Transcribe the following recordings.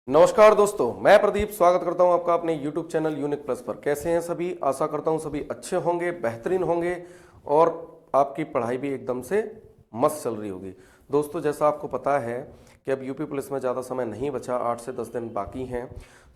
नमस्कार दोस्तों, मैं प्रदीप स्वागत करता हूं आपका अपने YouTube चैनल यूनिक प्लस पर। कैसे हैं सभी? आशा करता हूं सभी अच्छे होंगे, बेहतरीन होंगे और आपकी पढ़ाई भी एकदम से मस्त चल रही होगी। दोस्तों, जैसा आपको पता है कि अब यूपी पुलिस में ज़्यादा समय नहीं बचा, 8 से 10 दिन बाकी हैं,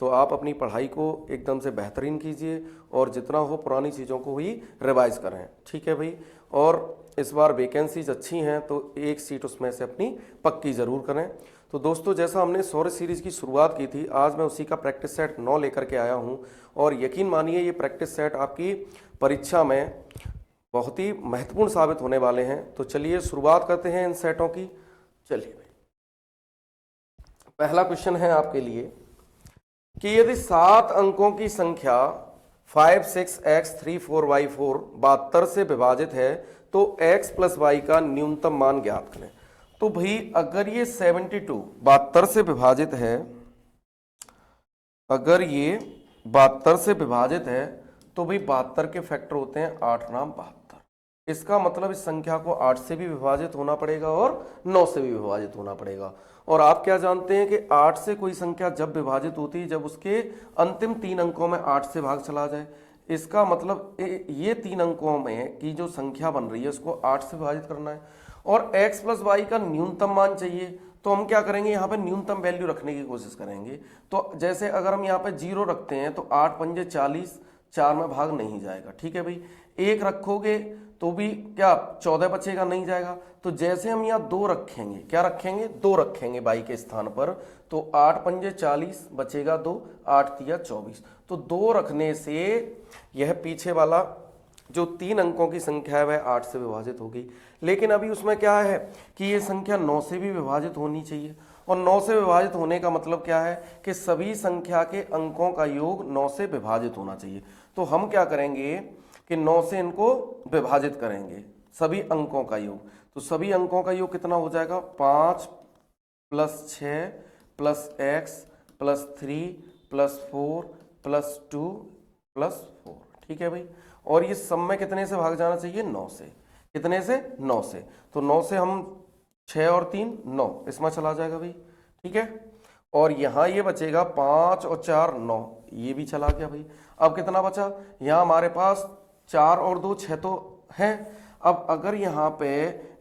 तो आप अपनी पढ़ाई को एकदम से बेहतरीन कीजिए और जितना हो पुरानी चीज़ों को ही रिवाइज करें। ठीक है भाई? और इस बार वैकेंसीज अच्छी हैं तो एक सीट उसमें से अपनी पक्की ज़रूर करें। तो दोस्तों, जैसा हमने सौर्य सीरीज की शुरुआत की थी, आज मैं उसी का प्रैक्टिस सेट 9 लेकर के आया हूं और यकीन मानिए ये प्रैक्टिस सेट आपकी परीक्षा में बहुत ही महत्वपूर्ण साबित होने वाले हैं। तो चलिए शुरुआत करते हैं इन सेटों की। चलिए भाई, पहला क्वेश्चन है आपके लिए कि यदि 7 अंकों की संख्या 5 6 x 3 4 y 4 72 से विभाजित है तो x प्लस वाई का न्यूनतम मान ज्ञात करें। तो भाई अगर ये 72 72 से विभाजित है, अगर ये 72 से विभाजित है तो भाई 72 के फैक्टर होते हैं 8 नाम 72। इसका मतलब इस संख्या को 8 से भी विभाजित होना पड़ेगा और 9 से भी विभाजित होना पड़ेगा। और आप क्या जानते हैं कि 8 से कोई संख्या जब विभाजित होती है जब उसके अंतिम 3 अंकों में 8 से भाग चला जाए। इसका मतलब ये 3 अंकों में की जो संख्या बन रही है उसको 8 से विभाजित करना है और x प्लस वाई का न्यूनतम मान चाहिए। तो हम क्या करेंगे, यहाँ पे न्यूनतम वैल्यू रखने की कोशिश करेंगे। तो जैसे अगर हम यहाँ पे 0 रखते हैं तो 8 पंजे 40, 4 में भाग नहीं जाएगा। ठीक है भाई, 1 रखोगे तो भी क्या 14 बचेगा, नहीं जाएगा। तो जैसे हम यहाँ 2 रखेंगे, क्या रखेंगे, 2 रखेंगे बाई के स्थान पर, तो 8 पंजे 40 बचेगा 2, 8 तिया 24। तो 2 रखने से यह पीछे वाला जो 3 अंकों की संख्या है वह 8 से विभाजित होगी। लेकिन अभी उसमें क्या है कि ये संख्या 9 से भी विभाजित होनी चाहिए और 9 से विभाजित होने का मतलब क्या है कि सभी संख्या के अंकों का योग 9 से विभाजित होना चाहिए। तो हम क्या करेंगे कि 9 से इनको विभाजित करेंगे, सभी अंकों का योग। तो सभी अंकों का योग कितना हो जाएगा, 5 plus 6 plus x plus 3 plus 4 plus 2 plus 4। ठीक है भाई, और ये सब में कितने से भाग जाना चाहिए, 9 से। कितने से, 9 से। तो 9 से हम 6 और 3 9 इसमें चला जाएगा भाई। ठीक है, और यहाँ ये बचेगा 5 और 4 9, ये भी चला गया भाई। अब कितना बचा, यहाँ हमारे पास 4 और 2 6 तो है। अब अगर यहाँ पे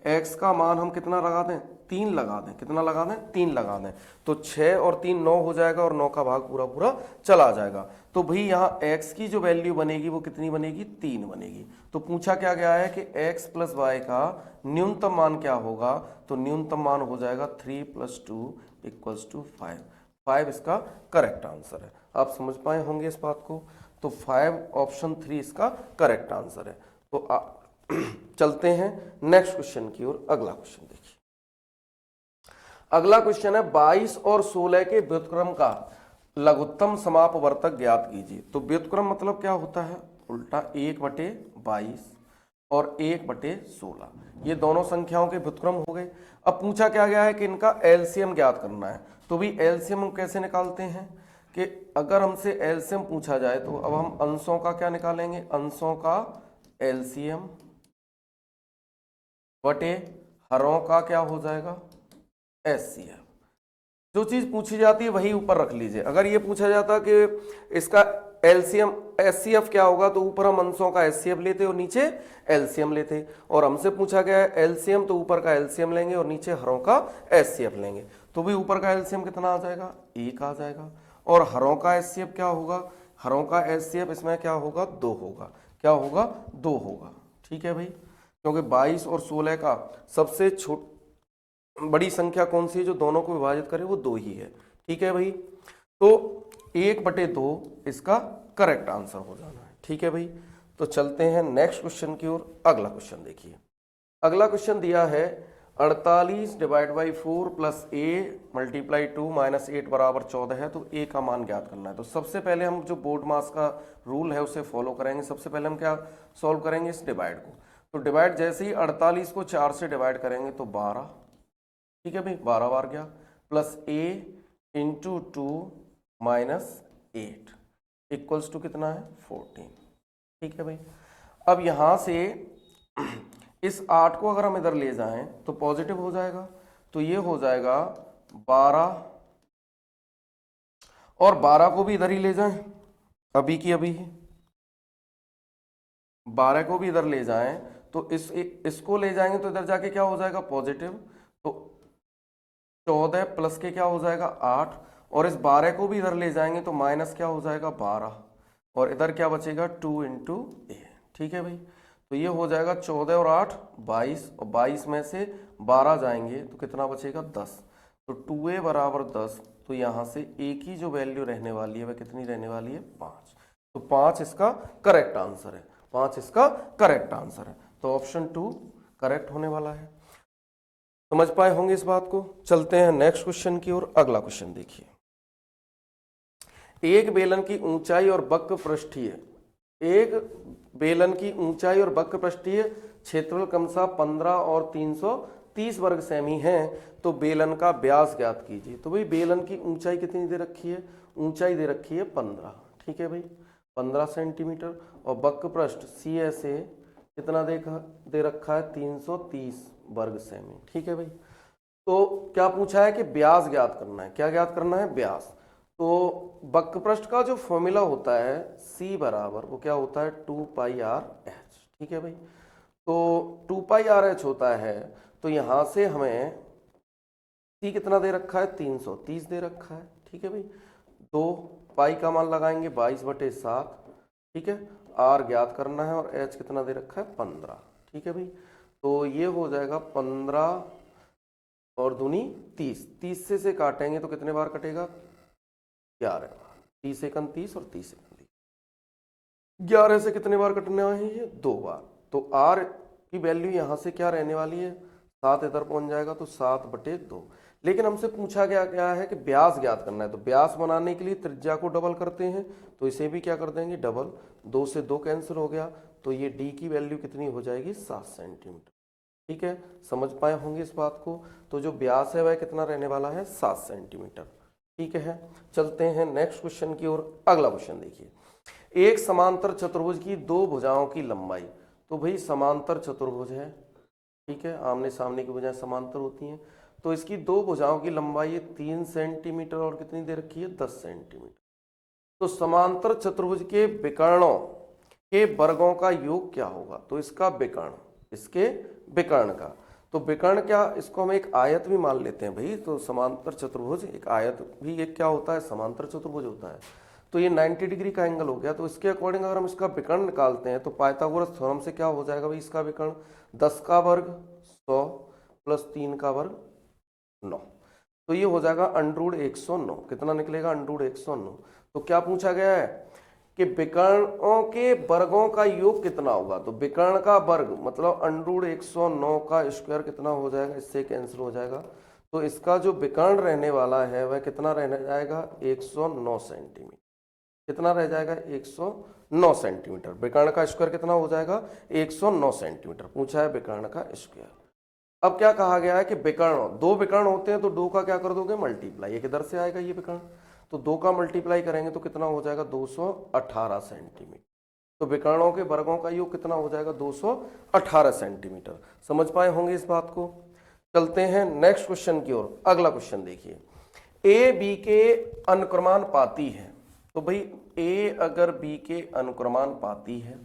x का मान हम कितना लगा दें, 3 लगा दें। कितना लगा दें, 3 लगा दें। तो 6 और 3 9 हो जाएगा और 9 का भाग पूरा पूरा चला जाएगा। तो भाई यहाँ x की जो वैल्यू बनेगी वो कितनी बनेगी, 3 बनेगी। तो पूछा क्या गया है कि x प्लस वाई का न्यूनतम मान क्या होगा, तो न्यूनतम मान हो जाएगा 3 प्लस 2 इक्वल्स टू 5। 5 इसका करेक्ट आंसर है। आप समझ पाए होंगे इस बात को। तो 5 ऑप्शन 3 इसका करेक्ट आंसर है। तो चलते हैं नेक्स्ट क्वेश्चन की ओर। अगला क्वेश्चन देखिए, अगला क्वेश्चन है 22 और 16 के व्युत्क्रम का लघुत्तम समापवर्तक ज्ञात कीजिए। तो व्युत्क्रम मतलब क्या होता है, उल्टा 1/22 और 1/16, ये दोनों संख्याओं के व्युत्क्रम हो गए। अब पूछा क्या गया है कि इनका एलसीएम ज्ञात करना है। तो भी एलसीएम हम कैसे निकालते हैं कि अगर हमसे एलसीएम पूछा जाए तो अब हम अंशों का क्या निकालेंगे, अंशों का एलसीएम बटे हरों का क्या हो जाएगा, एचसीएफ। जो चीज पूछी जाती है वही ऊपर रख लीजिए। अगर ये पूछा जाता कि इसका एलसीएम एचसीएफ क्या होगा, तो ऊपर हम अंशों का एचसीएफ लेते और नीचे एलसीएम लेते। और हमसे पूछा गया है एलसीएम, तो ऊपर का एलसीएम लेंगे और नीचे हरों का एचसीएफ लेंगे। तो भी ऊपर का एलसीएम कितना आ जाएगा, 1 आ जाएगा। और हरों का एचसीएफ क्या होगा, हरों का एचसीएफ इसमें क्या होगा, 2 होगा। क्या होगा, 2 होगा। ठीक है भाई, क्योंकि 22 और 16 का सबसे बड़ी संख्या कौन सी है जो दोनों को विभाजित करे, वो 2 ही है। ठीक है भाई, तो 1/2 इसका करेक्ट आंसर हो जाना है। ठीक है भाई, तो चलते हैं नेक्स्ट क्वेश्चन की ओर। अगला क्वेश्चन देखिए, अगला क्वेश्चन दिया है 48 divide by 4 plus a multiply 2 minus 8 बराबर 14 है। तो a का मान ज्ञात करना है। तो सबसे पहले हम जो बोर्ड मास का रूल है उसे फॉलो करेंगे। सबसे पहले हम क्या सॉल्व करेंगे, इस डिवाइड को। तो डिवाइड जैसे ही 48 को 4 से डिवाइड करेंगे तो 12। ठीक है भाई, 12 बार गया, plus a into 2 minus 8 equals to कितना है, 14। ठीक है भाई, अब यहां से इस 8 को अगर हम इधर ले जाएं तो पॉजिटिव हो जाएगा। तो ये हो जाएगा 12 और 12 को भी इधर ही ले जाएं, अभी की अभी ही 12 को भी इधर ले जाएं, तो इसको ले जाएंगे तो इधर जाके क्या हो जाएगा पॉजिटिव, तो 14 प्लस के क्या हो जाएगा 8, और इस 12 को भी इधर ले जाएंगे तो माइनस क्या हो जाएगा 12, और इधर क्या बचेगा 2 इंटू ए। ठीक है भाई, तो ये हो जाएगा 14 और 8 22, और 22 में से 12 जाएंगे तो कितना बचेगा 10, तो 2a बराबर 10। तो यहाँ से a की जो वैल्यू रहने वाली है वह कितनी रहने वाली है 5, तो 5 इसका करेक्ट आंसर है, 5 इसका करेक्ट आंसर है, तो ऑप्शन 2 करेक्ट होने वाला है। समझ पाए होंगे इस बात को। चलते हैं नेक्स्ट क्वेश्चन की ओर। अगला क्वेश्चन देखिए, एक बेलन की ऊंचाई और वक्र पृष्ठीय, एक बेलन की ऊंचाई और वक्र पृष्ठीय क्षेत्रफल क्रमशः 15 और 330 वर्ग सेमी है, तो बेलन का व्यास ज्ञात कीजिए। तो भाई बेलन की ऊंचाई कितनी दे रखी है, ऊंचाई दे रखी है 15, ठीक है भाई 15 सेंटीमीटर, और वक्र पृष्ठ सी एस ए कितना दे रखा है 330 वर्ग सेमी, ठीक है भाई। तो क्या पूछा है कि व्यास ज्ञात करना है, क्या ज्ञात करना है व्यास। तो वक्र पृष्ठ का जो फॉर्मूला होता है c बराबर वो क्या होता है 2 पाई आर एच, ठीक है भाई। तो 2 पाई आर एच होता है, तो यहां से हमें c कितना दे रखा है 330 दे रखा है, ठीक है भाई। 2 पाई का मान लगाएंगे 22/7, ठीक है, r ज्ञात करना है, और h कितना दे रखा है 15, ठीक है भाई। तो ये हो जाएगा 15 और दूनी 30, 30 से काटेंगे तो कितने बार कटेगा 11, 30 सेकंड 30 और 30 सेकंड 30, 11 से कितने बार कटने हैं ये 2 बार। तो r की वैल्यू यहाँ से क्या रहने वाली है 7 इधर पहुंच जाएगा, तो 7/2। लेकिन हमसे पूछा गया है कि व्यास ज्ञात करना है, तो व्यास बनाने के लिए त्रिज्या को डबल करते हैं, तो इसे भी क्या कर देंगे डबल, 2 से 2 कैंसिल हो गया, तो ये d की वैल्यू कितनी हो जाएगी 7 सेंटीमीटर, ठीक है। समझ पाए होंगे इस बात को। तो जो व्यास है वह कितना रहने वाला है 7 सेंटीमीटर, ठीक है। चलते हैं नेक्स्ट क्वेश्चन की ओर। अगला क्वेश्चन देखिए, एक समांतर चतुर्भुज की 2 भुजाओं की लंबाई, तो भाई समांतर चतुर्भुज है, ठीक है, आमने सामने की भुजाएं समांतर होती हैं, तो इसकी 2 भुजाओं की लंबाई 3 सेंटीमीटर और कितनी दे रखी है 10 सेंटीमीटर। तो समांतर चतुर्भुज के विकर्णों के वर्गों का योग क्या होगा, तो इसका विकर्ण, इसके विकर्ण का, तो विकर्ण क्या, इसको हम एक आयत भी मान लेते हैं भाई। तो समांतर चतुर्भुज एक आयत भी एक क्या होता है समांतर चतुर्भुज होता है। तो ये 90 डिग्री का एंगल हो गया, तो इसके अकॉर्डिंग अगर हम इसका विकर्ण निकालते हैं तो पाइथागोरस थ्योरम से क्या हो जाएगा भाई, इसका विकर्ण 10 का वर्ग 100 प्लस 3 का वर्ग 9, तो ये हो जाएगा √109, कितना निकलेगा √109। तो क्या पूछा गया है कि विकर्णों के वर्गों का योग कितना होगा, तो विकर्ण का वर्ग मतलब √109 का स्क्वायर कितना हो जाएगा, इससे कैंसिल हो जाएगा, तो इसका जो विकर्ण रहने वाला है वह कितना रहने जाएगा 109 सेंटीमीटर, कितना रह जाएगा 109 सेंटीमीटर। विकर्ण का स्क्वायर कितना हो जाएगा 109 सेंटीमीटर, पूछा है विकर्ण का स्क्वायर। अब क्या कहा गया है कि विकर्ण, 2 विकर्ण होते हैं तो 2 का क्या कर दोगे मल्टीप्लाई, किधर से आएगा ये विकर्ण, तो 2 का मल्टीप्लाई करेंगे तो कितना हो जाएगा 218 सेंटीमीटर। तो विकर्णों के वर्गों का योग कितना हो जाएगा 218 सेंटीमीटर। समझ पाए होंगे इस बात को। चलते हैं नेक्स्ट क्वेश्चन की ओर। अगला क्वेश्चन देखिए, ए बी के अनुक्रमानुपाती है, तो भाई ए अगर बी के अनुक्रमानुपाती है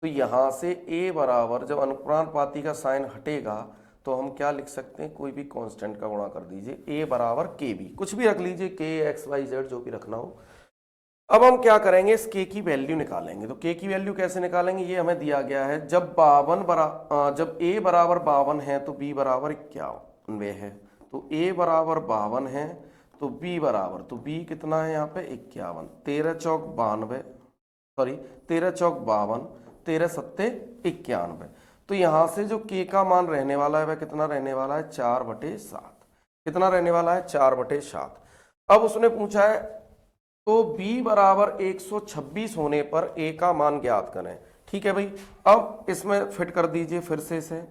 तो यहां से ए बराबर, जब अनुक्रमानुपाती का साइन हटेगा तो हम क्या लिख सकते हैं, कोई भी कांस्टेंट का गुणा कर दीजिए, a बराबर के बी, कुछ भी रख लीजिए, k x y z जो भी रखना हो। अब हम क्या करेंगे, इस k की वैल्यू निकालेंगे। तो k की वैल्यू कैसे निकालेंगे, ये हमें दिया गया है, जब जब a बराबर 52 है तो b बराबर 91 है, तो a बराबर 52 है तो b बराबर, तो b कितना है यहाँ पे 51, 13 चौक 92, सॉरी 13 चौक 52, 13 सत्ते 91। तो यहां से जो k का मान रहने वाला है वह कितना रहने वाला है 4/7, कितना रहने वाला है 4/7। अब उसने पूछा है तो b बराबर 126 होने पर a का मान ज्ञात करें, ठीक है भाई। अब इसमें फिट कर दीजिए फिर से इसे,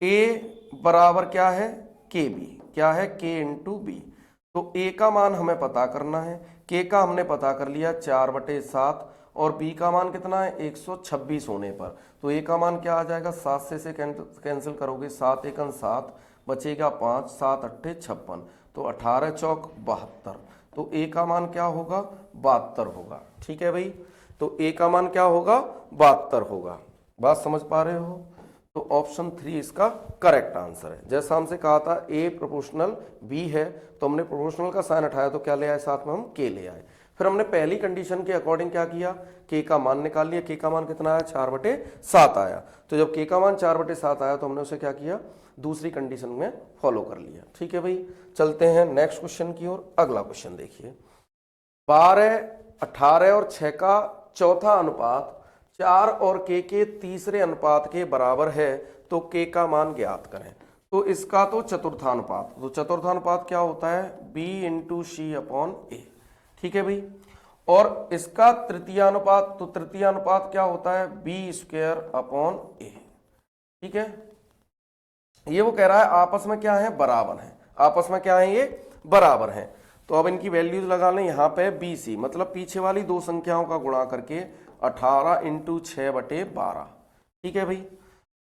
a बराबर क्या है kb, क्या है k इंटू बी, तो a का मान हमें पता करना है, k का हमने पता कर लिया 4/7, और b का मान कितना है 126 होने पर, तो a का मान क्या आ जाएगा 7 से कैंसिल करोगे, 7 एकन 7 बचेगा 5, 7 अट्ठे 56, तो 18 चौक 72, तो तो ए का मान क्या होगा, 72 होगा। ठीक है भाई, तो ए का मान क्या होगा, 72 होगा। बात समझ पा रहे हो? तो ऑप्शन 3 इसका करेक्ट आंसर है। जैसा हमसे कहा था ए प्रोपोर्शनल बी है, तो हमने प्रोपोर्शनल का साइन हटाया तो क्या ले आए, साथ में हम के ले आए। फिर हमने पहली कंडीशन के अकॉर्डिंग क्या किया, के का मान निकाल लिया। के का मान कितना आया, 4/7 आया। तो जब के का मान 4/7 आया तो हमने उसे क्या किया, दूसरी कंडीशन में फॉलो कर लिया। ठीक है भाई, चलते हैं नेक्स्ट क्वेश्चन की ओर। अगला क्वेश्चन देखिए, 12, 18 और 6 का चौथा अनुपात 4 और के तीसरे अनुपात के बराबर है, तो के का मान ज्ञात करें। तो इसका तो चतुर्थानुपात, तो चतुर्थानुपात क्या होता है, b इंटू सी अपॉन ए। ठीक है भाई, और इसका तृतीयानुपात, तो तृतीयानुपात क्या होता है, b² अपॉन ए। ठीक है, ये वो कह रहा है आपस में क्या है, बराबर है। आपस में क्या है, ये बराबर है। तो अब इनकी वैल्यूज लगा लें। यहाँ पे BC मतलब पीछे वाली दो संख्याओं का गुणा करके 18 इंटू 6/12। ठीक है भाई,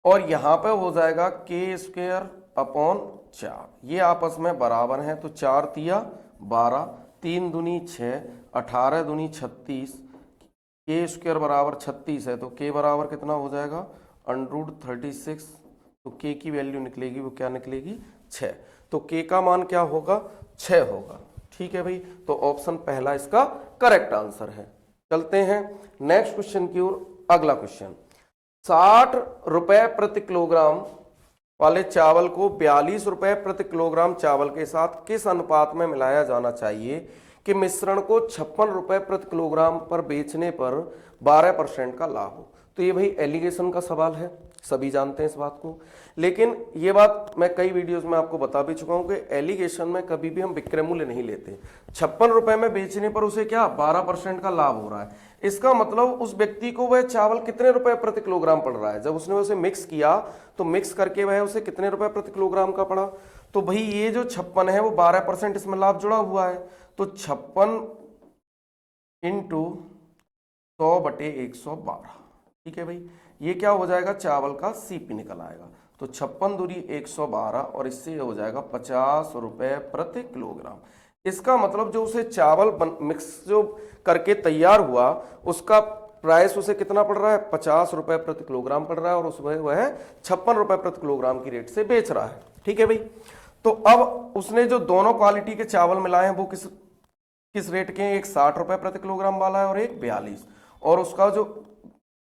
और यहाँ पे हो जाएगा k² अपॉन 4। ये आपस में बराबर हैं, तो 4 तिया 12, 3 दूनी 6, 18 दूनी 36, k² बराबर 36 है, तो k बराबर कितना हो जाएगा, √36। तो k की वैल्यू निकलेगी, वो क्या निकलेगी, 6। तो k का मान क्या होगा, 6 होगा। ठीक है भाई, तो ऑप्शन पहला इसका करेक्ट आंसर है। चलते हैं नेक्स्ट क्वेश्चन की ओर। अगला क्वेश्चन, 60 रुपए प्रति किलोग्राम वाले चावल को 42 रुपए प्रति किलोग्राम चावल के साथ किस अनुपात में मिलाया जाना चाहिए कि मिश्रण को 56 रुपए प्रति किलोग्राम पर बेचने पर 12% का लाभ हो। तो ये भाई एलिगेशन का सवाल है, सभी जानते हैं इस बात को। लेकिन ये बात मैं कई वीडियोस में आपको बता भी चुका हूं कि एलिगेशन में कभी भी हम विक्रय मूल्य नहीं लेते। 56 रुपए में बेचने पर उसे क्या 12% का लाभ हो रहा है। इसका मतलब उस व्यक्ति को वह चावल कितने रुपए प्रति किलोग्राम पड़ रहा है। जब उसने उसे मिक्स किया तो मिक्स करके वह उसे कितने रुपए प्रति किलोग्राम का पड़ा। तो भाई ये जो 56 है वो 12% इसमें लाभ जुड़ा हुआ है। तो 56 इंटू 100/112। ठीक है भाई, ये क्या हो जाएगा, चावल का CP निकल आएगा। तो 56 दूरी 112 और इससे हो जाएगा 50 रुपए प्रति किलोग्राम। इसका मतलब जो उसे चावल मिक्स जो करके तैयार हुआ उसका प्राइस उसे कितना पड़ रहा है, 50 रुपए प्रति किलोग्राम पड़ रहा है, और उसमें वह 56 रुपए प्रति किलोग्राम की रेट से बेच रहा है। ठीक है भाई, तो अब उसने जो दोनों क्वालिटी के चावल मिलाए हैं वो किस रेट के हैं, एक 60 रुपए प्रति किलोग्राम वाला है और एक 42, और उसका जो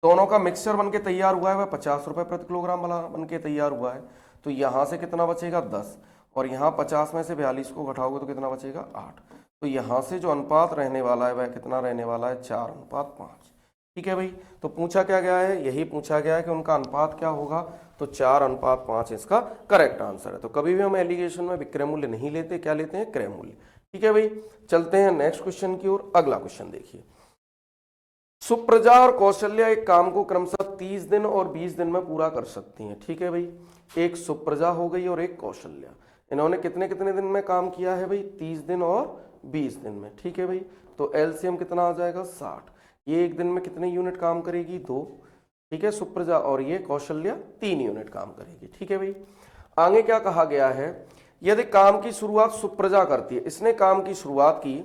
दोनों का मिक्सचर बनके तैयार हुआ है वह 50 रुपए प्रति किलोग्राम वाला बनके तैयार हुआ है। तो यहाँ से कितना बचेगा, 10, और यहाँ 50 में से 42 को घटाओगे तो कितना बचेगा, 8। तो यहाँ से जो अनुपात रहने वाला है वह कितना रहने वाला है, 4:5। ठीक है भाई, तो पूछा क्या गया है, यही पूछा गया है कि उनका अनुपात क्या होगा, तो 4:5 इसका करेक्ट आंसर है। तो कभी भी हम एलिगेशन में विक्रय मूल्य नहीं लेते, क्या लेते हैं, क्रय मूल्य। ठीक है भाई, चलते हैं नेक्स्ट क्वेश्चन की ओर। अगला क्वेश्चन देखिए, सुप्रजा और कौशल्या एक काम को क्रमशः 30 दिन और 20 दिन में पूरा कर सकती हैं। ठीक है भाई, एक सुप्रजा हो गई और एक कौशल्या, इन्होंने कितने कितने दिन में काम किया है भाई, 30 दिन और 20 दिन में। ठीक है भाई, तो एलसीएम कितना आ जाएगा, 60। ये एक दिन में कितने यूनिट काम करेगी, 2। ठीक है, सुप्रजा, और ये कौशल्या 3 यूनिट काम करेगी। ठीक है भाई, आगे क्या कहा गया है, यदि काम की शुरुआत सुप्रजा करती है, इसने काम की शुरुआत की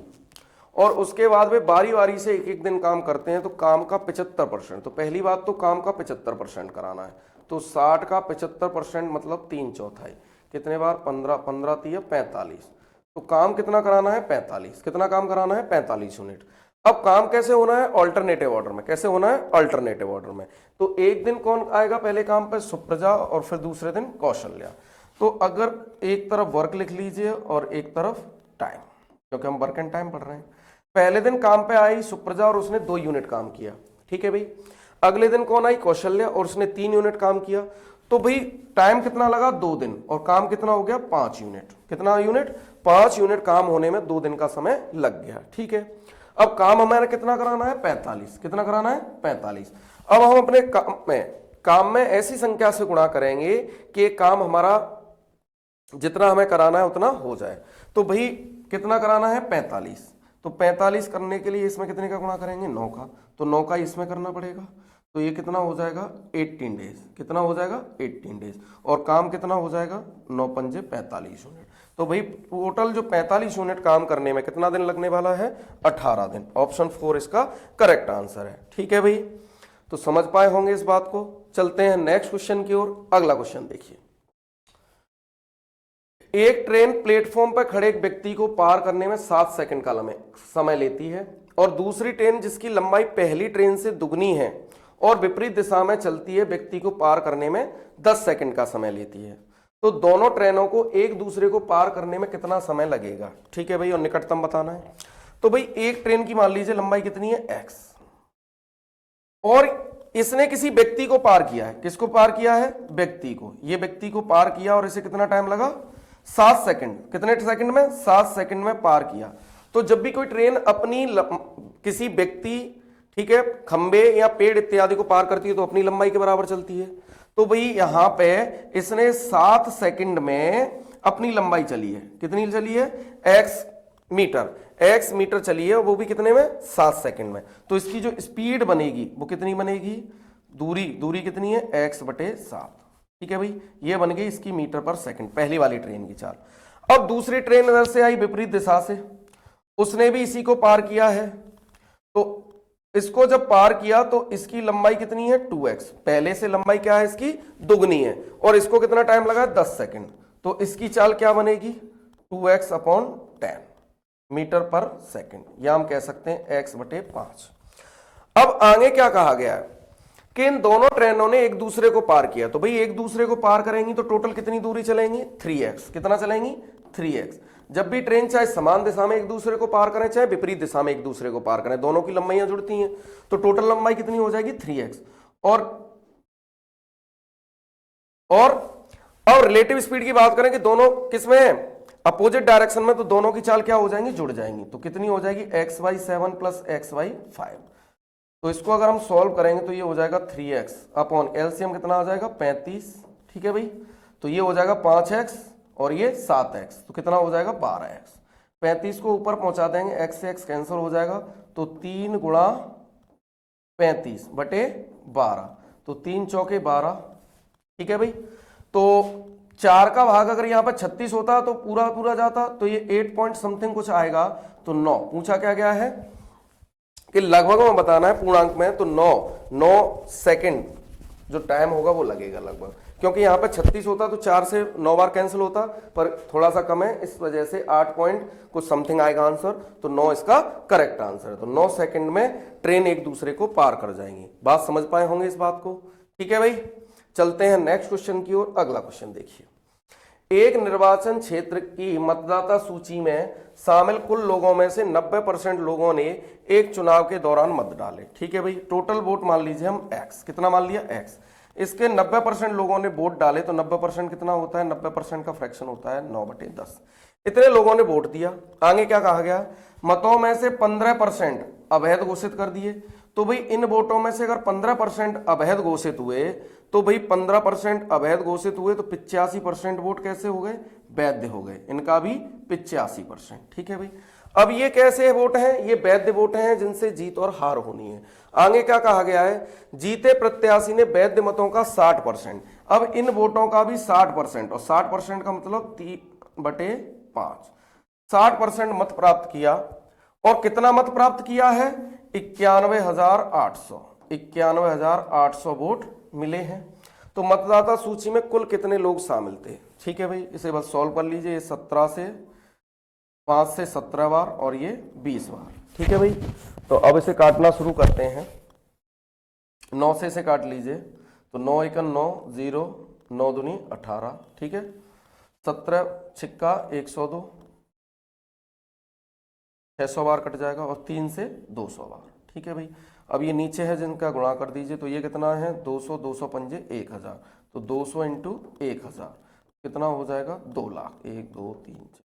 और उसके बाद वे बारी बारी से एक एक दिन काम करते हैं, तो काम का 75%। तो पहली बात तो काम का 75% कराना है। तो 60 का 75% मतलब 3/4। कितने बार, 15, 15 तिया 45। तो काम कितना कराना है, 45। कितना काम कराना है, 45 यूनिट। अब काम कैसे होना है, ऑल्टरनेटिव ऑर्डर में। कैसे होना है, ऑल्टरनेटिव ऑर्डर में। तो एक दिन कौन आएगा पहले काम पे, सुप्रजा, और फिर दूसरे दिन कौशल्या। तो अगर एक तरफ वर्क लिख लीजिए और एक तरफ टाइम, क्योंकि हम वर्क एंड टाइम पढ़ रहे हैं। पहले दिन काम पे आई सुप्रजा और उसने 2 यूनिट काम किया। ठीक है भाई, अगले दिन कौन आई, कौशल्या, और उसने 3 यूनिट काम किया। तो भाई टाइम कितना लगा, 2 दिन, और काम कितना हो गया, 5 यूनिट। कितना यूनिट, 5 यूनिट काम होने में 2 दिन का समय लग गया। ठीक है, अब काम हमारा कितना कराना है, 45। कितना कराना है, 45। अब हम अपने काम में ऐसी संख्या से गुणा करेंगे कि काम हमारा जितना हमें कराना है उतना हो जाए। तो भाई कितना कराना है, 45। तो 45 करने के लिए इसमें कितने का गुणा करेंगे, 9 का। तो 9 का इसमें करना पड़ेगा। तो ये कितना हो जाएगा, 18 डेज। कितना हो जाएगा, 18 डेज। और काम कितना हो जाएगा, 9 पंजे 45 यूनिट। तो भाई टोटल जो 45 यूनिट काम करने में कितना दिन लगने वाला है? 18 दिन। ऑप्शन 4 इसका करेक्ट आंसर है। ठीक है भाई, तो समझ पाए होंगे इस बात को। चलते हैं नेक्स्ट क्वेश्चन की ओर। अगला क्वेश्चन देखिए, एक ट्रेन प्लेटफॉर्म पर खड़े एक व्यक्ति को पार करने में 7 सेकंड का समय लेती है और दूसरी ट्रेन जिसकी लंबाई पहली ट्रेन से दुगनी है और विपरीत दिशा में चलती है व्यक्ति को पार करने में 10 सेकंड का समय लेती है। तो दोनों ट्रेनों को एक दूसरे को पार करने में कितना समय लगेगा? ठीक है भाई, और निकटतम बताना है। तो भाई एक ट्रेन की मान लीजिए लंबाई कितनी है? x, और इसने किसी व्यक्ति को पार किया है। किसको पार किया है? व्यक्ति को। ये व्यक्ति को पार किया और इसे कितना टाइम लगा? 7 सेकंड। कितने सेकंड में? 7 सेकंड में पार किया। तो जब भी कोई ट्रेन अपनी किसी व्यक्ति, ठीक है, खंबे या पेड़ इत्यादि को पार करती है तो अपनी लंबाई के बराबर चलती है। तो भाई यहां पे इसने 7 सेकंड में अपनी लंबाई चली है। कितनी चली है? x मीटर चली है, वो भी कितने में? 7 सेकंड में। तो इसकी जो स्पीड बनेगी वो कितनी बनेगी? दूरी कितनी है? x/7। ठीक है भाई, ये बन गई इसकी मीटर पर सेकंड, पहली वाली ट्रेन की चाल। अब दूसरी ट्रेन इधर से आई विपरीत दिशा से, उसने भी इसी को पार किया है। तो इसको जब पार किया तो इसकी लंबाई कितनी है? 2x। पहले से लंबाई क्या है इसकी? दुगनी है। और इसको कितना टाइम लगा? 10 सेकंड। तो इसकी चाल क्या बनेगी? 2x/10 मीटर पर सेकंड, या हम कह सकते हैं x/5। अब आगे क्या कहा गया है कि इन दोनों ट्रेनों ने एक दूसरे को पार किया। तो भाई एक दूसरे को पार करेंगी तो टोटल कितनी दूरी चलेंगी? 3x। कितना चलेंगी? 3x। जब भी ट्रेन चाहे समान दिशा में एक दूसरे को पार करें चाहे विपरीत दिशा में एक दूसरे को पार करें, दोनों की लंबाइयां जुड़ती हैं, तो टोटल लंबाई कितनी हो जाएगी? 3x। और रिलेटिव स्पीड की बात करें कि दोनों किसमें है? अपोजिट डायरेक्शन में, तो दोनों की चाल क्या हो जाएंगी? जुड़ जाएंगी। तो कितनी हो जाएगी? x/7 + x/5। तो इसको अगर हम सॉल्व करेंगे तो ये हो जाएगा 3x/ एलसीएम कितना आ जाएगा? 35। ठीक है भाई, तो ये हो जाएगा 5x और ये 7x, तो कितना हो जाएगा? 12x। 35 को ऊपर पहुंचा देंगे, x से x कैंसिल हो जाएगा, तो 3 × 35/12, तो 3 चौके 12। ठीक है भाई, तो 4 का भाग अगर यहाँ पर 36 होता तो पूरा जाता, तो ये 8 पॉइंट समथिंग कुछ आएगा। तो 9 पूछा क्या गया है कि लगभग में बताना है पूर्णांक में, तो 9 सेकंड जो टाइम होगा वो लगेगा लगभग, क्योंकि यहाँ पे 36 होता तो 4 से 9 बार कैंसिल होता, पर थोड़ा सा कम है, इस वजह से 8 पॉइंट कुछ समथिंग आएगा आंसर। तो 9 इसका करेक्ट आंसर है। तो 9 सेकंड में ट्रेन एक दूसरे को पार कर जाएंगी। बात समझ पाए होंगे इस बात को। ठीक है भाई, चलते हैं नेक्स्ट क्वेश्चन की ओर। अगला क्वेश्चन देखिए, एक निर्वाचन क्षेत्र की मतदाता सूची में शामिल कुल लोगों में से 90% लोगों ने एक चुनाव के दौरान मत डाले। ठीक है भाई, टोटल वोट मान लीजिए हम x, कितना मान लिया? x। इसके 90% लोगों ने वोट डाले, तो 90% कितना होता है? 90% का फ्रैक्शन होता है 9/10। इतने लोगों ने वोट दिया। आगे क्या कहा गया? मतों में से 15% अवैध घोषित कर दिए। तो भाई इन वोटों में से अगर 15% अवैध घोषित हुए, तो भाई 15% अवैध घोषित हुए, तो 85% वोट कैसे हो गए? वैध हो गए। इनका भी 85%। ठीक है भाई, अब ये कैसे वोट हैं? ये वैध वोट हैं जिनसे जीत और हार होनी है। आगे क्या कहा गया है? जीते प्रत्याशी ने वैध मतों का 60%। अब इन वोटों का भी 60%, और 60% का मतलब 3/5, 60% मत प्राप्त किया। और कितना मत प्राप्त किया है? 91,800 वोट मिले हैं। तो मतदाता सूची में कुल कितने लोग शामिल थे? ठीक है भाई, इसे बस सॉल्व कर लीजिए। ये 5 से 17 बार और ये 20 बार। ठीक है भाई, तो अब इसे काटना शुरू करते हैं। 9 से इसे काट लीजिए, तो 9 × 9 0, 9 दूनी 18। ठीक है, 17 छिक्का 102, 600 बार कट जाएगा, और 3 से 200 बार। ठीक है भाई, अब ये नीचे है जिनका गुणा कर दीजिए, तो ये कितना है? 200, 200 पंजे 1000, तो 200 × 1000 कितना हो जाएगा? 2 लाख। 1 2 3 4।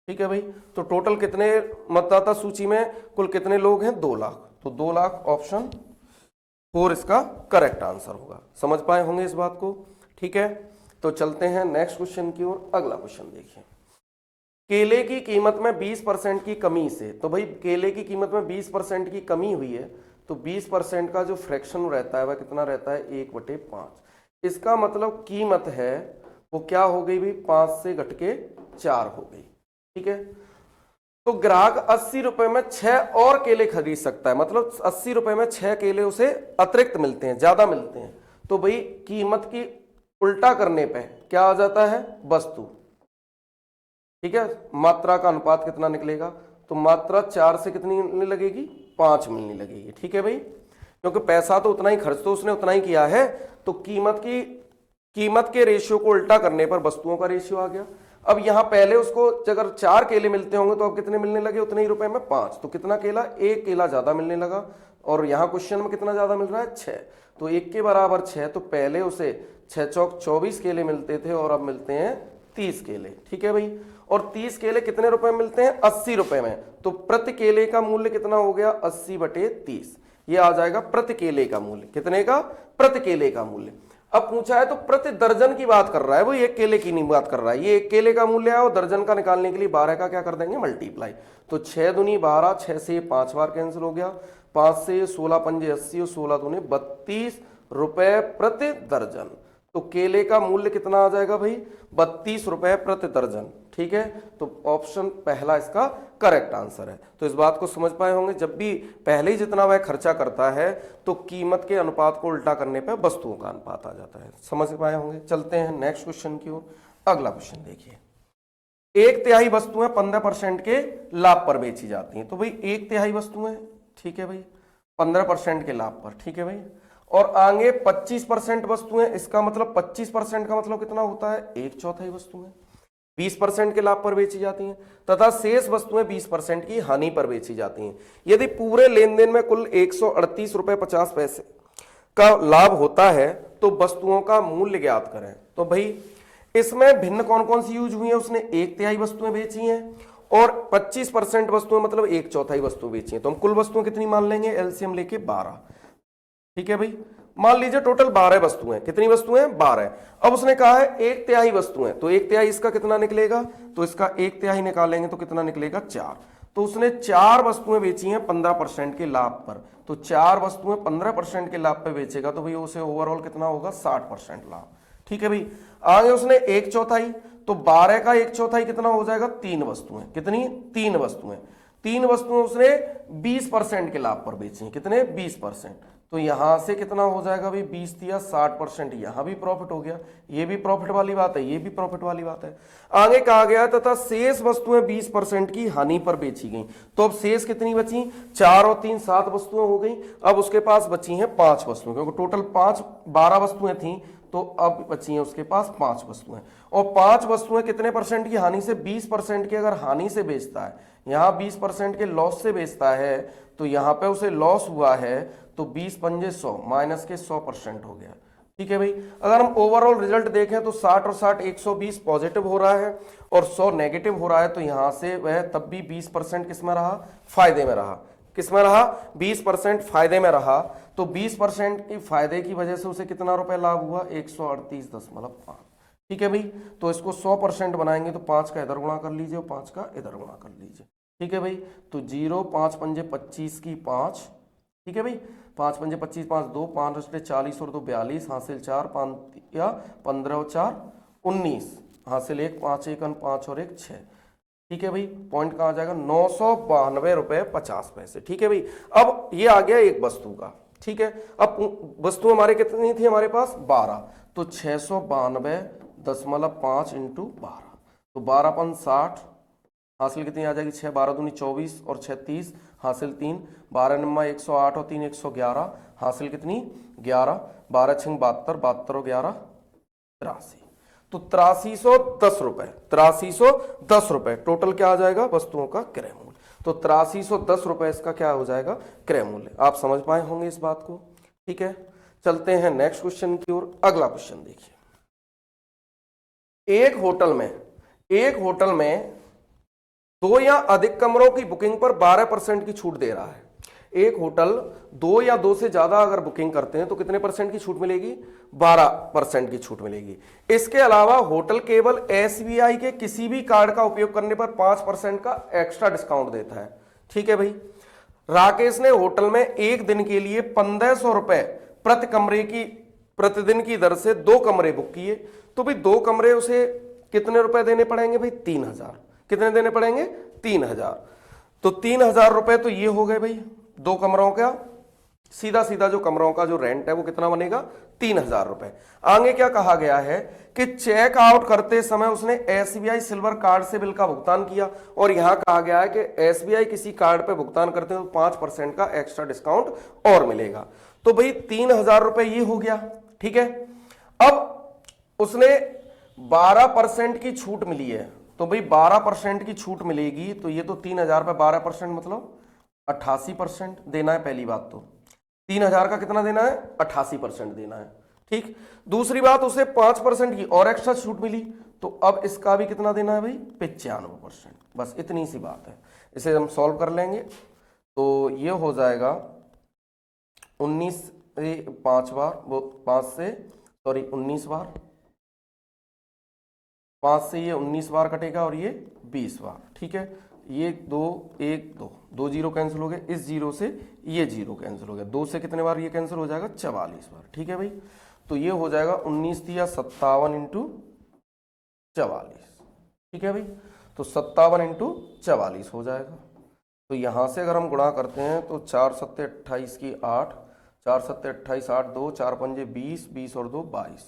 ठीक है भाई, तो टोटल कितने मतदाता सूची में कुल कितने लोग हैं? 2 लाख। तो 2 लाख ऑप्शन 4 इसका करेक्ट आंसर होगा। समझ पाए होंगे इस बात को। ठीक है, तो चलते हैं नेक्स्ट क्वेश्चन की ओर। अगला क्वेश्चन देखिए, केले की कीमत में 20% की कमी से, तो भाई केले की कीमत में 20% की कमी हुई है, तो 20% का जो फ्रैक्शन रहता है वह कितना रहता है? 1/5। इसका मतलब कीमत है वो क्या हो गई भाई? 5 से घट के 4 हो गई। ठीक है, तो ग्राहक 80 रुपए में 6 और केले खरीद सकता है, मतलब 80 रुपए में 6 केले उसे अतिरिक्त मिलते हैं, ज्यादा मिलते हैं। तो भाई कीमत की उल्टा करने पे क्या आ जाता है, वस्तु। ठीक है, मात्रा का अनुपात कितना निकलेगा, तो मात्रा 4 से कितनी मिलने लगेगी, 5 मिलने लगेगी। ठीक है भाई, क्योंकि पैसा तो उतना ही, खर्च तो उसने उतना ही किया है, तो कीमत के रेशियो को उल्टा करने पर वस्तुओं का रेशियो आ गया। अब यहां पहले उसको अगर 4 केले मिलते होंगे तो अब कितने मिलने लगे, उतने ही रुपए में 5, तो कितना केला, 1 केला ज्यादा मिलने लगा। और यहां क्वेश्चन में कितना ज्यादा मिल रहा है, 6, तो 1 के बराबर 6, तो पहले उसे 6 चौक 24 केले मिलते थे और अब मिलते हैं 30 केले। ठीक है भाई, और 30 केले कितने रुपए में मिलते हैं, 80 रुपए में, तो प्रति केले का मूल्य कितना हो गया, 80/30, ये आ जाएगा प्रति केले का मूल्य। कितने का, प्रति केले का मूल्य। अब पूछा है तो प्रति दर्जन की बात कर रहा है, वो 1 केले की नहीं बात कर रहा है, ये 1 केले का मूल्य है और दर्जन का निकालने के लिए 12 का क्या कर देंगे, मल्टीप्लाई। तो 6 दूनी 12, 6 से 5 बार कैंसिल हो गया, 5 से 16 पंजे 80 और 16 दूनी 32 रुपए प्रति दर्जन। तो केले का मूल्य कितना आ जाएगा भाई, 32 रुपए प्रति दर्जन। ठीक है, तो ऑप्शन पहला इसका करेक्ट आंसर है। तो इस बात को समझ पाए होंगे, जब भी पहले ही जितना वह खर्चा करता है तो कीमत के अनुपात को उल्टा करने पर वस्तुओं का अनुपात आ जाता है। समझ पाए होंगे। चलते हैं नेक्स्ट क्वेश्चन की ओर। अगला क्वेश्चन देखिए, 1/3 वस्तुएं 15% के लाभ पर बेची जाती हैं। तो भाई 1/3 वस्तुएं, ठीक है भाई, 15% के लाभ पर। ठीक है भाई, और आगे 25% वस्तुएं, इसका मतलब 25% का मतलब कितना होता है, 1/4 वस्तुएं 20% के लाभ पर बेची जाती हैं, तथा शेष वस्तुएं 20% की हानि पर बेची जाती हैं। यदि पूरे लेन देन में कुल 138 रुपए 50 पैसे का लाभ होता है तो वस्तुओं का मूल्य ज्ञात करें। तो भाई इसमें भिन्न कौन कौन सी यूज हुई है, उसने 1/3 वस्तुएं बेची हैं और 25% वस्तुएं मतलब 1/4 वस्तु बेची हैं। तो हम कुल वस्तुएं कितनी मान लेंगे, एलसीएम लेके 12। ठीक है भाई, मान लीजिए टोटल 12 वस्तुएं, कितनी वस्तुएं, 12। अब उसने कहा है 1/3 वस्तुएं, तो 1/3 इसका कितना निकलेगा, तो इसका 1/3 निकालेंगे तो कितना निकलेगा, 4। तो उसने 4 वस्तुएं बेची हैं 15% के लाभ पर, तो 4 वस्तुएं 15% के लाभ पे बेचेगा तो भाई उसे ओवरऑल कितना होगा, 60% लाभ। ठीक है भाई, आगे उसने 1/4, तो 12 का 1/4 कितना हो जाएगा, 3 वस्तुएं। कितनी, 3 वस्तुएं। 3 वस्तुएं उसने 20% के लाभ पर बेची, कितने, 20%। तो यहां से कितना हो जाएगा भाई, 20 दिया 60%, यहां भी प्रॉफिट हो गया, ये भी प्रॉफिट वाली बात है, ये भी प्रॉफिट वाली बात है। आगे कहा गया तथा शेष वस्तुएं 20% की हानि पर बेची गई। तो अब शेष कितनी बची, 4 और 3 7 वस्तुएं हो गई। अब उसके पास बची हैं 5 वस्तुएं, क्योंकि टोटल 12 वस्तुएं थी, तो अब बची हैं उसके पास 5 वस्तुएं। और 5 वस्तुएं कितने परसेंट की हानि से, 20% की अगर हानि से बेचता है, यहां 20% के लॉस से बेचता है, तो यहां पे उसे लॉस हुआ है, तो 20 पंजे 100 माइनस के 100% हो गया। ठीक है भाई, अगर हम ओवरऑल रिजल्ट देखें तो 60 और 60 120 पॉजिटिव हो रहा है और 100 नेगेटिव हो रहा है, तो यहां से वह तब भी 20% किस में रहा, फायदे में रहा। किस में रहा, 20% फायदे में रहा। तो 20% की फायदे की वजह से उसे कितना रुपए लाभ हुआ, 138.5। ठीक है भाई, तो इसको 100% बनाएंगे तो 5 का इधर गुणा कर लीजिए और 5 का इधर गुणा कर लीजिए। ठीक है भाई, तो 0 5 पंजे 25 की 5। ठीक है भाई, 5 पंजे 25, 5 2, 5 रचते 40 और 2 42, हासिल 4, 5 या 15 और 4 19, हासिल 1, 5 1 5 और 1 6। ठीक है भाई, पॉइंट कहाँ आ जाएगा, 992 रुपए 50 पैसे। ठीक है भाई, अब ये आ गया एक वस्तु का। ठीक है, अब वस्तु हमारे कितनी थी, हमारे पास 12, तो 692.5 इंटू 12, तो 12 पन 60, हासिल कितनी आ जाएगी, 6 12 दूनी 24 और 6 30, हासिल 3, 12 नम्मा 108 और 3 111, हासिल कितनी 11, 12 6 72, 72 और 11 83। तो 8310 रुपए, 8310 रुपए टोटल क्या आ जाएगा, वस्तुओं का क्रय मूल्य। तो 8310 रुपए इसका क्या हो जाएगा, क्रय मूल्य। आप समझ पाए होंगे इस बात को। ठीक है, चलते हैं नेक्स्ट क्वेश्चन की ओर। अगला क्वेश्चन देखिए, एक होटल में 2 या अधिक कमरों की बुकिंग पर 12% की छूट दे रहा है। एक होटल 2 या 2 से ज्यादा अगर बुकिंग करते हैं तो कितने परसेंट की छूट मिलेगी, 12% की छूट मिलेगी। इसके अलावा होटल केवल एसबीआई के किसी भी कार्ड का उपयोग करने पर 5% का एक्स्ट्रा डिस्काउंट देता है। ठीक है भाई, राकेश ने होटल में एक दिन के लिए 1500 रुपए प्रति कमरे की प्रतिदिन की दर से 2 कमरे बुक किए। तो भाई 2 कमरे उसे कितने रुपए देने पड़ेंगे भाई? 3000। कितने देने पड़ेंगे? 3000। तो 3000 रुपए तो ये हो गए भाई 2 कमरों का। सीधा सीधा जो कमरों का जो रेंट है वो कितना बनेगा? 3000 रुपए। आगे क्या कहा गया है कि चेक आउट करते समय उसने एसबीआई सिल्वर कार्ड से बिल का भुगतान किया, और यहां कहा गया है कि एसबीआई किसी कार्ड पे भुगतान करते हैं तो 5% का एक्स्ट्रा डिस्काउंट और मिलेगा। तो भाई 3000 रुपए ये हो गया, ठीक है। अब उसने 12% की छूट मिली है, तो भाई 12% की छूट मिलेगी, तो ये तो 3000 पे 12% मतलब 88% देना है। पहली बात तो 3000 का कितना देना है? 88% देना है, ठीक। दूसरी बात, उसे 5% की और एक्स्ट्रा छूट मिली, तो अब इसका भी कितना देना है भाई? 95%। बस इतनी सी बात है। इसे हम सॉल्व कर लेंगे तो ये हो जाएगा 19 5 बार, वो 5 से 19 बार, 5 से ये 19 बार कटेगा और ये 20 बार, ठीक है। ये 2 1 2 2 जीरो कैंसिल हो गए, इस जीरो से ये जीरो कैंसिल हो गया, 2 से कितने बार ये कैंसिल हो जाएगा? 44 बार, ठीक है भाई। तो ये हो जाएगा 19 या 57 इंटू 44, ठीक है भाई। तो 57 इंटू 44 हो जाएगा। तो यहां से अगर हम गुणा करते हैं तो 4 7 28 की 8, 4 7 28 8 2 4 5 20 20 और 2 22,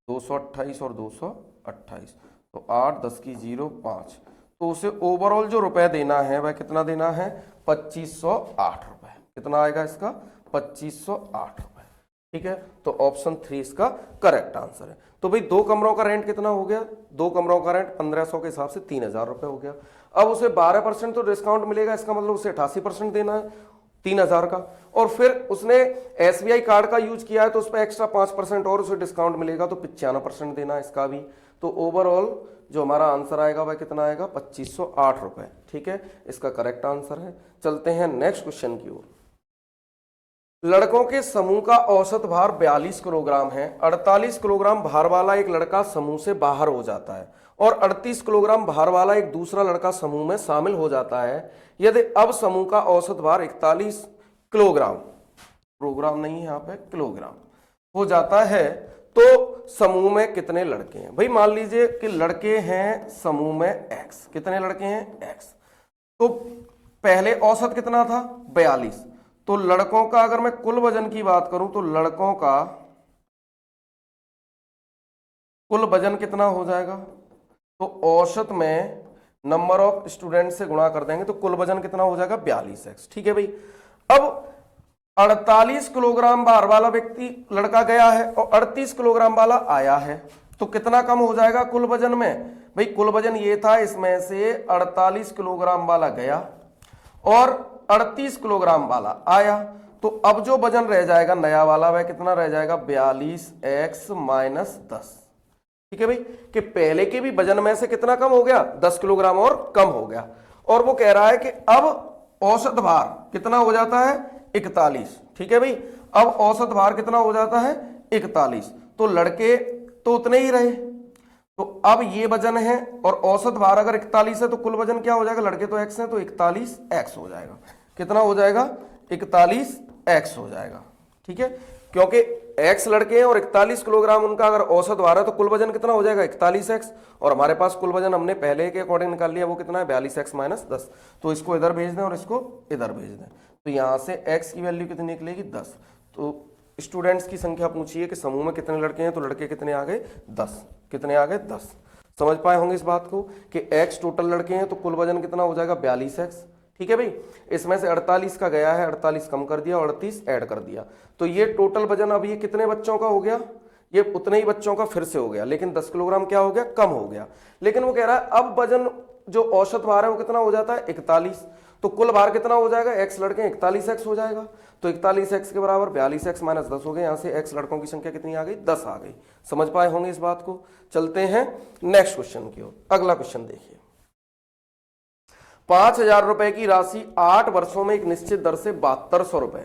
228 और 228, तो 8 10 की 0 5। तो उसे ओवरऑल जो रुपए देना है वह कितना देना है? 2508 रुपए। कितना आएगा इसका? 2508 रुपए, ठीक है। तो ऑप्शन 3 इसका करेक्ट आंसर है। तो भाई 2 कमरों का रेंट कितना हो गया? 2 कमरों का रेंट 1500 के हिसाब से 3000 रुपए हो गया। अब उसे 12% तो डिस्काउंट मिलेगा, इसका मतलब उसे 88% देना है 3000 का, और फिर उसने एसबीआई कार्ड का यूज किया है तो उस पर एक्स्ट्रा 5% और उसे डिस्काउंट मिलेगा, तो 95% देना है इसका भी। तो ओवरऑल जो हमारा आंसर आएगा वह कितना आएगा? 2508 रुपए, ठीक है। इसका करेक्ट आंसर है। चलते हैं नेक्स्ट क्वेश्चन की ओर। लड़कों के समूह का औसत भार 42 किलोग्राम है। 48 किलोग्राम भार वाला एक लड़का समूह से बाहर हो जाता है और 38 किलोग्राम भार वाला एक दूसरा लड़का समूह में शामिल हो जाता है। यदि अब समूह का औसत भार 41 किलोग्राम, प्रोग्राम नहीं है यहाँ पे, किलोग्राम हो जाता है, तो समूह में कितने लड़के हैं? भाई मान लीजिए कि लड़के हैं समूह में x, कितने लड़के हैं? x। तो पहले औसत कितना था? 42। तो लड़कों का अगर मैं कुल वजन की बात करूं तो लड़कों का कुल वजन कितना हो जाएगा? तो औसत में नंबर ऑफ स्टूडेंट से गुणा कर देंगे तो कुल वजन कितना हो जाएगा? 42x, ठीक है भाई। अब 48 किलोग्राम भार वाला व्यक्ति लड़का गया है और 38 किलोग्राम वाला आया है, तो कितना कम हो जाएगा कुल वजन में? भाई कुल वजन ये था, इसमें से 48 किलोग्राम वाला गया और 38 किलोग्राम वाला आया, तो अब जो वजन रह जाएगा नया वाला वह कितना रह जाएगा? 42x माइनस 10, ठीक है भाई। कि पहले के भी वजन में से कितना कम हो गया? 10 किलोग्राम और कम हो गया। और वो कह रहा है कि अब औसत भार कितना हो जाता है? 41, ठीक है भाई। अब औसत भार कितना हो जाता है? 41। तो लड़के तो उतने ही रहे, तो अब ये वजन है और औसत भार अगर 41 है तो कुल वजन क्या हो जाएगा? लड़के तो x है तो 41x हो जाएगा। कितना हो जाएगा? 41x हो जाएगा, ठीक है। क्योंकि x लड़के हैं और 41 किलोग्राम उनका अगर औसत भार है तो कुल वजन कितना हो जाएगा? 41x, और हमारे पास कुल वजन हमने पहले के अकॉर्डिंग निकाल लिया, वो कितना है? 42x minus 10। तो इसको इधर भेज दें और इसको इधर भेज दें, तो यहां से x की वैल्यू कितनी निकलेगी? 10। तो स्टूडेंट्स की संख्या पूछिए कि समूह में कितने लड़के हैं, तो लड़के कितने आ गए? 10। कितने आ गए? 10। समझ पाए होंगे इस बात को कि x टोटल लड़के हैं तो कुल वजन कितना हो जाएगा? 42x, ठीक है भाई। इसमें से 48 का गया है, 48 कम कर दिया और 38 ऐड कर दिया, तो ये टोटल वजन अब ये कितने बच्चों का हो गया? ये उतने ही बच्चों का फिर से हो गया, लेकिन 10 किलोग्राम क्या हो गया? कम हो गया। लेकिन वो कह रहा है अब वजन जो औसत भार है वो कितना हो जाता है? 41। तो कुल भार कितना हो जाएगा? x लड़के 41x हो जाएगा, तो 41x के बराबर 42x माइनस 10 हो गए। यहां से x लड़कों की संख्या कितनी आ गई? 10 आ गई। समझ पाए होंगे इस बात को। चलते हैं नेक्स्ट क्वेश्चन की ओर। अगला क्वेश्चन देखिए। 5000 रुपए की राशि 8 वर्षों में एक निश्चित दर से 7200 रुपए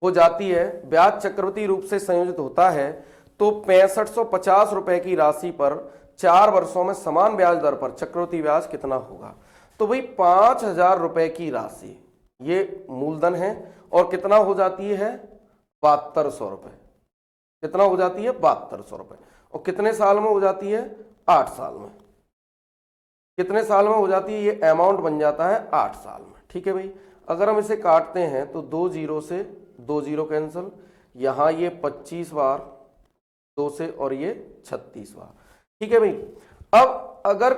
हो जाती है, ब्याज चक्रवृद्धि रूप से संयोजित होता है, तो 6550 रुपए की राशि पर 4 वर्षों में समान ब्याज दर पर चक्रवृद्धि ब्याज कितना होगा? तो भाई 5000 रुपए की राशि ये मूलधन है और कितना हो जाती है? 7200 रुपए। कितना हो जाती है? 7200 रुपए। और कितने साल में हो जाती है? 8 साल में। कितने साल में हो जाती है, ये अमाउंट बन जाता है 8 साल में। ठीक है भाई, अगर हम इसे काटते हैं तो 2 जीरो से 2 जीरो कैंसिल, यहाँ ये 25 बार 2 से और ये 36 बार। ठीक है भाई, अब अगर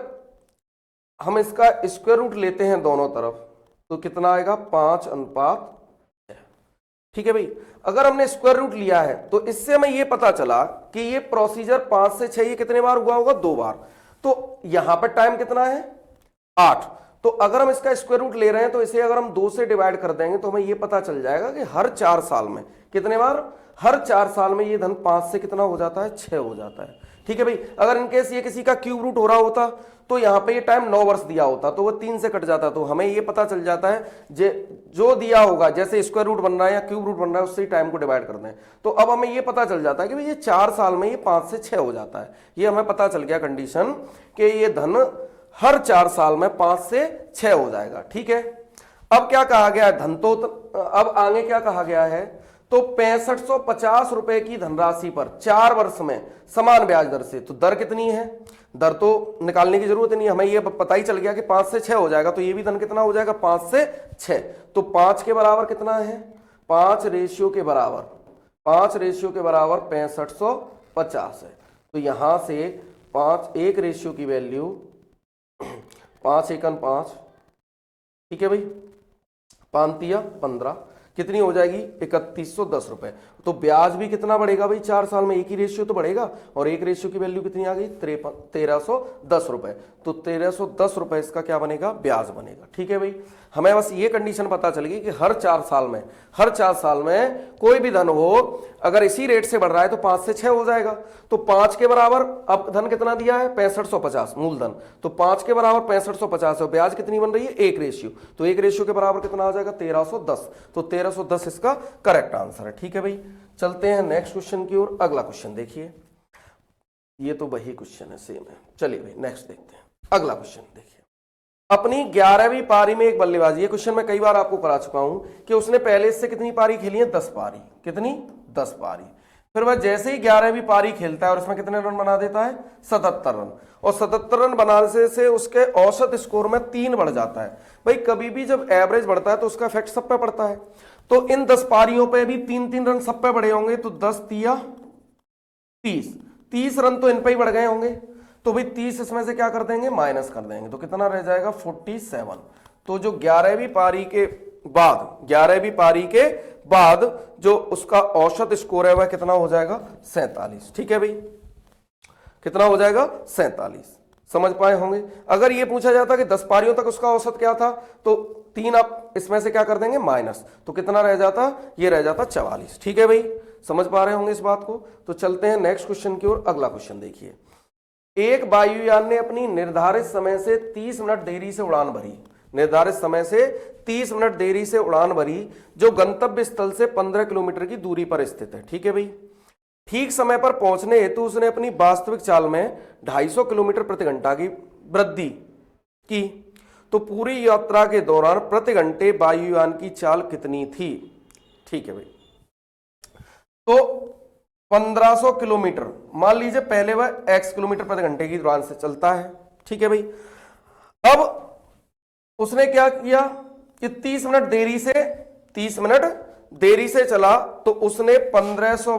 हम इसका स्क्वायर रूट लेते हैं दोनों तरफ तो कितना आएगा, 5:6। ठीक है भाई, अगर हमने स्क्वायर रूट लिया है तो इससे हमें ये पता चला कि ये प्रोसीजर 5 से 6 ये कितने बार हुआ होगा, 2 बार। तो यहां पर टाइम कितना है, 8। तो अगर हम इसका स्क्वायर रूट ले रहे हैं तो इसे अगर हम 2 से डिवाइड कर देंगे तो हमें ये पता चल जाएगा कि हर 4 साल में कितने बार, हर 4 साल में ये धन 5 से कितना हो जाता है, 6 हो जाता है। ठीक है भाई, अगर इनकेस ये किसी का क्यूब रूट हो रहा होता तो यहाँ पे ये टाइम 9 वर्ष दिया होता तो वो 3 से कट जाता। तो हमें ये पता चल जाता है जो दिया होगा, जैसे स्क्वायर रूट बन रहा है या क्यूब रूट बन रहा है, उससे ही टाइम को डिवाइड कर दें। तो अब हमें ये पता चल जाता है कि भाई ये 4 साल में ये 5 से 6 हो जाता है। ये हमें पता चल गया कंडीशन कि ये धन हर 4 साल में 5 से 6 हो जाएगा। ठीक है, अब क्या कहा गया है, धन तो अब आगे क्या कहा गया है, तो 6550 रुपए की धनराशि पर 4 वर्ष में समान ब्याज दर से। तो दर कितनी है, दर तो निकालने की जरूरत नहीं, हमें ये पता ही चल गया कि 5 से 6 हो जाएगा। तो ये भी धन कितना हो जाएगा, 5 से 6। तो 5 के बराबर कितना है, 5 रेशियो के बराबर, 5 रेशियो के बराबर 6550 है। तो यहां से 5 1 रेशियो की वैल्यू 5 एकन 5। ठीक है भाई, 5 तिया 15 कितनी हो जाएगी, 3110 रुपए। तो ब्याज भी कितना बढ़ेगा भाई, 4 साल में एक ही रेशियो तो बढ़ेगा, और एक रेशियो की वैल्यू कितनी आ गई, 1310 रुपए। तो 1310 रुपए इसका क्या बनेगा, ब्याज बनेगा। ठीक है भाई, हमें बस ये कंडीशन पता चल गई कि हर 4 साल में, हर 4 साल में कोई भी धन हो अगर इसी रेट से बढ़ रहा है तो 5 से 6 हो जाएगा। तो 5 के बराबर, अब धन कितना दिया है, 6550 मूलधन, तो 5 के बराबर 6550 है, ब्याज कितनी बन रही है, 1 रेशियो। तो 1 रेशियो के बराबर कितना आ जाएगा, 1310। तो 1310 इसका करेक्ट आंसर है। ठीक है भाई, चलते हैं नेक्स्ट क्वेश्चन की ओर। अगला क्वेश्चन देखिए, ये तो वही क्वेश्चन है, सेम है। चलिए भाई नेक्स्ट देखते हैं। अगला क्वेश्चन देखिए, अपनी 11वीं पारी में एक बल्लेबाज, ये क्वेश्चन मैं कई बार आपको करा चुका हूं कि उसने पहले इससे कितनी पारी खेली है, 10 पारी। कितनी, 10 पारी। फिर वह जैसे ही 11वीं पारी खेलता है और उसमें कितने रन बना देता है, 77 रन। और 77 रन बनाने से उसके औसत स्कोर में 3 बढ़ जाता है। भाई कभी भी जब एवरेज बढ़ता है तो उसका इफेक्ट सब पे पड़ता है। तो इन 10 पारियों पे भी 3-3 रन सब पे बढ़े होंगे। तो 10 तिया 30 रन तो इन पे ही बढ़ गए होंगे। तो भाई 30 इसमें से क्या कर देंगे, माइनस कर देंगे, तो कितना रह जाएगा, 47। तो जो 11वीं पारी के बाद, 11वीं पारी के बाद जो उसका औसत स्कोर है वह कितना हो जाएगा, 47। ठीक है भाई, कितना हो जाएगा, 47। समझ पाए होंगे। अगर ये पूछा जाता कि 10 पारियों तक उसका औसत क्या था, तो 3 आप इसमें से क्या कर देंगे, माइनस, तो कितना रह जाता, ये रह जाता 44। ठीक है भाई, समझ पा रहे होंगे इस बात को। तो चलते हैं नेक्स्ट क्वेश्चन की ओर। अगला क्वेश्चन देखिए, एक वायुयान ने अपनी निर्धारित समय से 30 मिनट देरी से उड़ान भरी, निर्धारित समय से 30 मिनट देरी से उड़ान भरी, जो गंतव्य स्थल से 15 किलोमीटर की दूरी पर स्थित है। ठीक है भाई, ठीक समय पर पहुंचने हेतु उसने अपनी वास्तविक चाल में 250 किलोमीटर प्रति घंटा की वृद्धि की। तो पूरी यात्रा के दौरान प्रति घंटे वायुयान की चाल कितनी थी। ठीक है भाई, तो 1500 किलोमीटर मान लीजिए, पहले वह x किलोमीटर प्रति घंटे की उड़ान से चलता है। ठीक है भाई, अब उसने क्या किया कि 30 मिनट देरी से चला, तो उसने 1500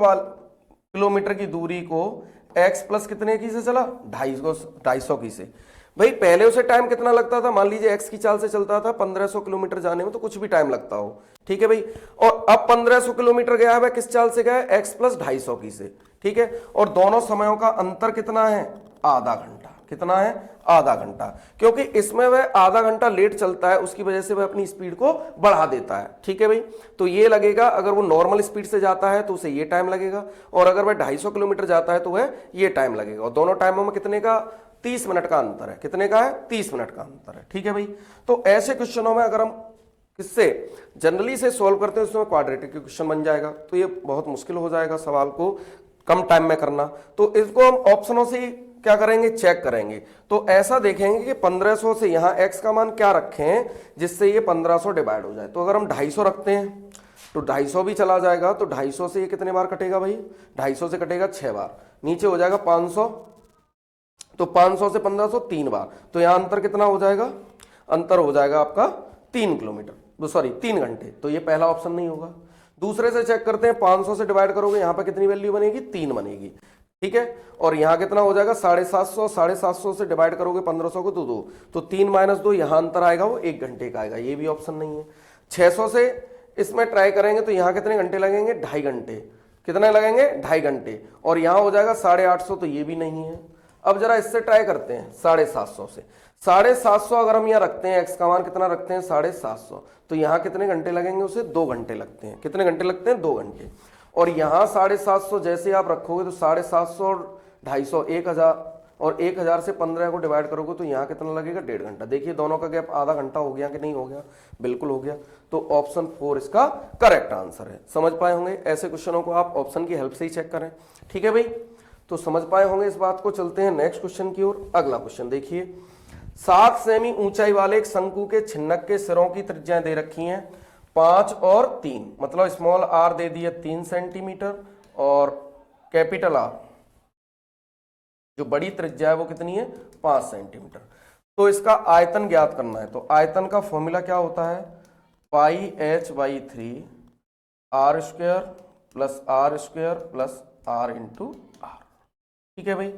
किलोमीटर की दूरी को x प्लस कितने की से चला, 250 की से। भाई पहले उसे टाइम कितना लगता था, मान लीजिए x की चाल से चलता था 1500 किलोमीटर जाने में, तो कुछ भी टाइम लगता हो। ठीक है भाई, और अब 1500 किलोमीटर गया है, किस चाल से गया है, x प्लस 250 की से। ठीक है, और दोनों समयों का अंतर कितना है, आधा घंटा। कितना है, आधा घंटा, क्योंकि इसमें वह आधा घंटा लेट चलता है, उसकी वजह से वह अपनी स्पीड को बढ़ा देता है। ठीक है भाई, तो ये लगेगा, अगर वो नॉर्मल स्पीड से जाता है तो उसे ये टाइम लगेगा, और अगर वह 250 किलोमीटर जाता है तो वह ये टाइम लगेगा। और दोनों टाइमों में कितने का, 30 मिनट का अंतर है। कितने का है, 30 मिनट का अंतर है। ठीक है भाई, तो ऐसे क्वेश्चनों में अगर हम किससे जनरली से सॉल्व करते हैं, उसमें क्वाड्रेटिक के क्वेश्चन बन जाएगा, तो ये बहुत मुश्किल हो जाएगा सवाल को कम टाइम में करना। तो इसको हम ऑप्शनों से क्या करेंगे, चेक करेंगे। तो ऐसा देखेंगे कि 1500 से यहाँ x का मान क्या रखें जिससे ये 1500 डिवाइड हो जाए। तो अगर हम 250 रखते हैं तो 250 भी चला जाएगा, तो 250 से ये कितने बार कटेगा भाई, 250 से कटेगा 6 बार, नीचे हो जाएगा 500, तो 500 से 1500 3 बार, तो यहाँ अंतर कितना हो जाएगा, अंतर हो जाएगा आपका 3 किलोमीटर, सॉरी 3 घंटे। तो ये पहला ऑप्शन नहीं होगा। दूसरे से चेक करते हैं, 500 से डिवाइड करोगे यहाँ पे कितनी वैल्यू बनेगी, 3 बनेगी, ठीक है। और यहाँ कितना हो जाएगा 750, 750 से डिवाइड करोगे 1500 को तो 2, तो 3 - 2 यहाँ अंतर आएगा वो 1 घंटे का आएगा, ये भी ऑप्शन नहीं है। 600 से इसमें ट्राई करेंगे तो यहाँ कितने घंटे लगेंगे, 2.5 घंटे, कितने लगेंगे 2.5 घंटे, और यहाँ हो जाएगा 850, तो ये भी नहीं है। अब जरा इससे ट्राई करते हैं 750 से, 750 अगर हम यहाँ रखते हैं, x का मान कितना रखते हैं 750, तो यहाँ कितने घंटे लगेंगे, उसे 2 घंटे लगते हैं, कितने घंटे लगते हैं 2 घंटे। और यहाँ 750 जैसे आप रखोगे तो 750 और 250 1000, और 1000 से 15 को डिवाइड करोगे तो यहाँ कितना लगेगा 1.5 घंटा। देखिए दोनों का गैप आधा घंटा हो गया कि नहीं हो गया, बिल्कुल हो गया। तो ऑप्शन 4 इसका करेक्ट आंसर है। समझ पाए होंगे, ऐसे क्वेश्चनों को आप ऑप्शन की हेल्प से ही चेक करें, ठीक है भाई। तो समझ पाए होंगे इस बात को। चलते हैं नेक्स्ट क्वेश्चन की ओर। अगला क्वेश्चन देखिए, 7 सेमी ऊंचाई वाले एक शंकु के छिन्नक के सिरों की त्रिज्याएं दे रखी हैं 5 और 3, मतलब स्मॉल आर दे दिया 3 सेंटीमीटर और कैपिटल आर जो बड़ी त्रिज्या है वो कितनी है 5 सेंटीमीटर। तो इसका आयतन ज्ञात करना है। तो आयतन का फॉर्मूला क्या होता है, πh/3 r² plus r² plus r into r, ठीक है भाई।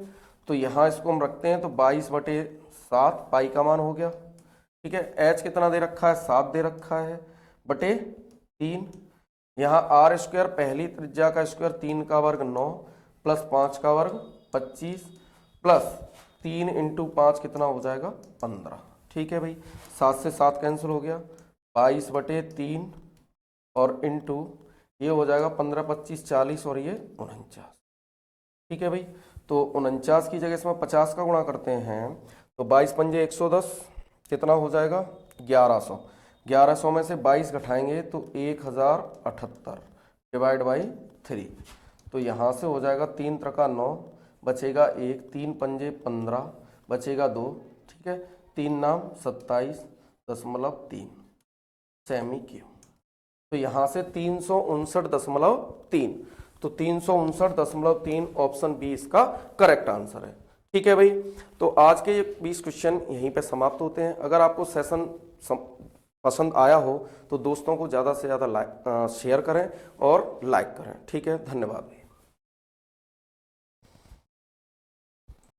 तो यहाँ इसको हम रखते हैं, तो 22/7 पाई का मान हो गया, ठीक है। h कितना दे रखा है 7 दे रखा है, बटे 3, यहाँ r² पहली त्रिज्या का स्क्वायर 3 का वर्ग 9 प्लस 5 का वर्ग 25 प्लस 3 इंटू 5 कितना हो जाएगा 15, ठीक है भाई। 7 से 7 कैंसिल हो गया, 22/3 और इंटू ये हो जाएगा 15 25 40 और ये 49, ठीक है भाई। तो 49 की जगह इसमें 50 का गुणा करते हैं, तो 22 पंजे 110 कितना हो जाएगा 1100, 1100 में से 22 घटाएंगे तो 1078 डिवाइड बाई 3, तो यहाँ से हो जाएगा 3 त्रिका 9 बचेगा 1, 3 पंजे 15 बचेगा 2, ठीक है। 3 नाम 27.3 सेमी क्यूब। तो यहाँ से 359.3, तो 359.3 ऑप्शन बी इसका करेक्ट आंसर है, ठीक है भाई। तो आज के 20 क्वेश्चन यहीं पे समाप्त होते हैं। अगर आपको सेशन पसंद आया हो तो दोस्तों को ज़्यादा से ज़्यादा शेयर करें और लाइक करें, ठीक है। धन्यवाद।